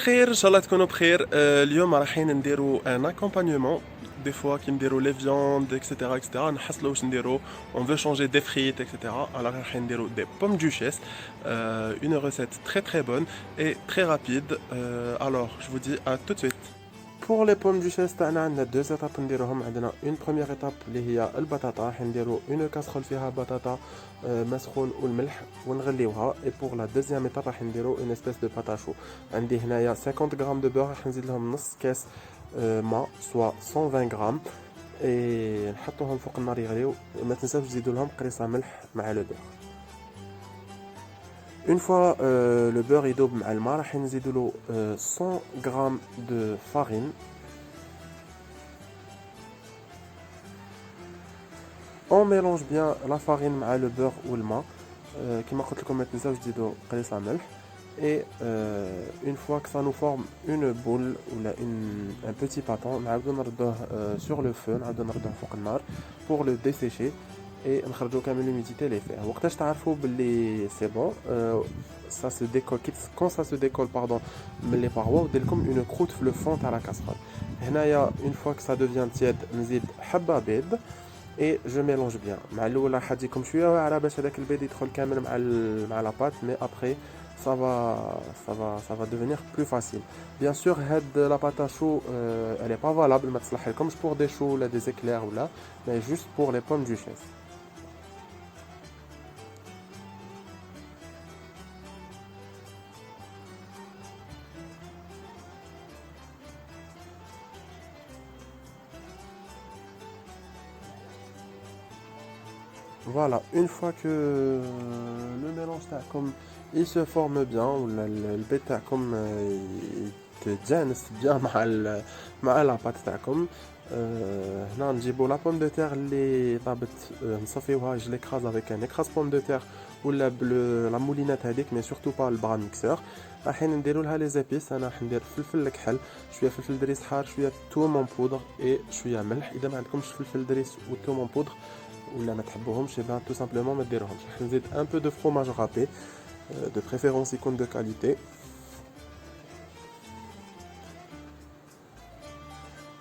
الخير ان شاء الله تكونوا بخير. اليوم رايحين نديروا ان اكومبانيومون. دي فوا كي نديروا لي فياند اكسيتيرا اكسيتيرا نحصلوا واش نديروا. اون فو changer des frites اكسيتيرا. alors رايحين نديروا des pommes duchesse. Une recette très très bonne et très rapide. Alors je vous dis à tout de suite. Pour les pommes duchesse تاعنا عندنا deux étapes نديروهم. عندنا une première étape اللي هي البطاطا. راح نديروا une casserole فيها بطاطا مسخون والملح ونغليوها. et pour la deuxième étape راح نديروا une espèce de pâte à choux. عندي هنايا 50 غرام de beurre. راح نزيد لهم نص كاس ماء soit 120 غرام et نحطوهم فوق النار يغليو. ما تنساوش تزيدوا لهم قريصه ملح مع لو beurre. Une fois le beurre يذوب مع الماء راح نزيدوا له 100 غرام de farine. On mélange bien la farine مع le beurre والماء. كما قلت لكم ما تنساوش تزيدوا قريصه ملح. Et une fois que ça nous forme une boule ou un petit pâton, نعاودو نردوه sur le feu, نعاودو نردوه فوق النار pour le dessécher et نخرجوا كامل l'humidité اللي فيه. وقتاش تعرفوا باللي c'est bon, ça se décolle quand ça se décolle pardon من les parois ودير لكم une croûte في le fond تاع la casserole. هنايا une fois que ça devient tiède نزيد حبه بيض et je mélange bien. مع الاول راح تجيكم شويه واعره باش هذاك البيض يدخل كامل مع la pâte, mais après ça va devenir plus facile. Bien sûr, la pâte à choux, elle n'est pas valable comme pour des choux, là, des éclairs ou là, mais juste pour les pommes duchesse. Voilà, une fois que le mélange comme il se forme bien, ou le bêta comme il te bien مع la pâte comme هنا نجيبوا la pomme de terre اللي طابت نصفيوها. je l'écrase avec un écrase pomme de terre ولا la moulinette هذيك, mais surtout pas le bras mixeur. راح نديروا لها les épices. انا راح ندير فلفل الكحل, شويه فلفل دريس حار, شويه توم en poudre et شويه ملح. اذا ما عندكمش فلفل دريس وتوم en poudre ولا ما تحبوهمش, tout simplement ما ديروهمش. راح نزيد un peu de fromage râpé, de préférence icône de qualité,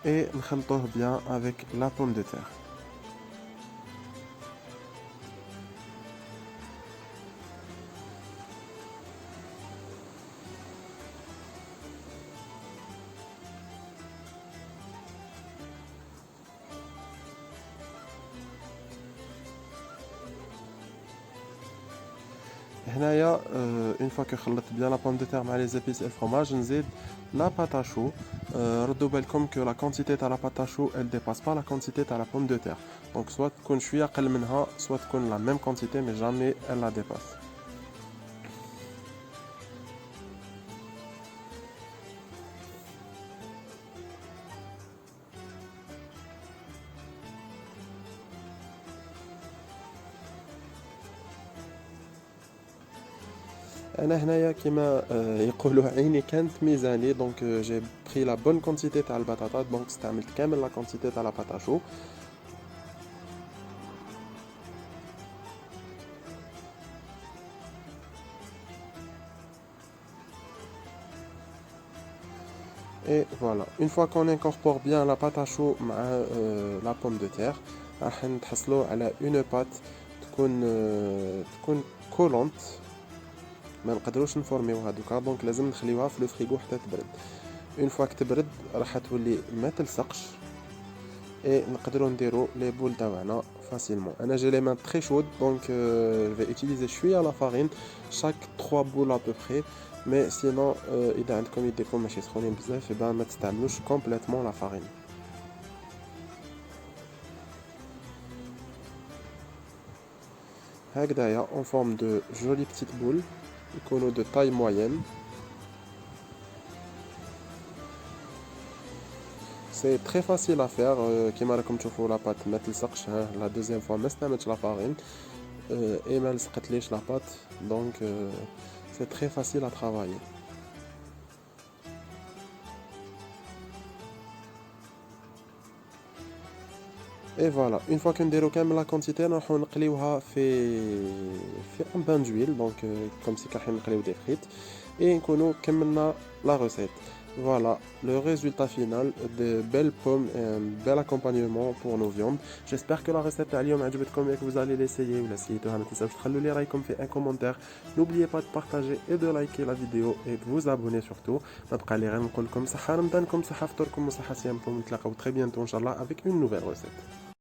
et نخلطوه bien avec la pomme de terre. هنايا une fois que خلطت bien la pomme de terre مع les épices et le fromage, نزيد la pâte à choux. ردوا بالكم que la quantité تاع la pâte à choux elle dépasse pas la quantité تاع la pomme de terre, donc soit تكون شويه اقل منها soit تكون la même quantité mais jamais elle la dépasse. انا هنايا كيما يقولوا عيني كانت ميزاني, donc j'ai pris la bonne quantité تاع البطاطا, donc استعملت كامل la quantité تاع la pâte à choux. Et voilà, une fois qu'on incorpore bien la pâte à choux مع la pomme de terre, راح نتحصلوا على une pâte تكون collante. ما نقدروش نفورميوها دوكا, دونك لازم نخليوها في لو فريغو حتى تبرد. اون فوا تبرد راح تولي ما تلصقش, اي نقدروا نديروا لي بول تاعنا فاسيلمون. انا جي لي مان تري شود, دونك جو في utiliser شويه لا فارين chaque 3 بول ا peu près, mais sinon اذا عندكم يديكم ماشي سخونين بزاف يبقى ما تستعملوش كومبليتمون لا فارين. هكذايا en forme de jolies petites boules يكونوا de taille moyenne. C'est très facile à faire. كيما راكم تشوفوا لا بات ما تلصقش. لا دوزيام فوا ما استعملتش لا فارين اي ما لصقتليش لا بات, donc c'est très facile à travailler. Et voilà, une fois que نديرو كامل la quantité نروحو نقليوها في un bain d'huile, donc comme si رايحين نقليو des frites. et نكونوا كملنا la recette. Voilà le résultat final, de belles pommes et un bel accompagnement pour nos viandes. J'espère que la recette اليوم عجبتكم et que vous allez l'essayer ولا سيتوها. ما تنساوش تخلوا لي رايكم في un commentaire. N'oubliez pas de partager et de liker la vidéo et de vous abonner surtout. ما بقى لي غير نقول لكم صحة رمضانكم، صحة فطوركم وصحة صيامكم. نتلاقاو très bientôt ان شاء الله avec une nouvelle recette.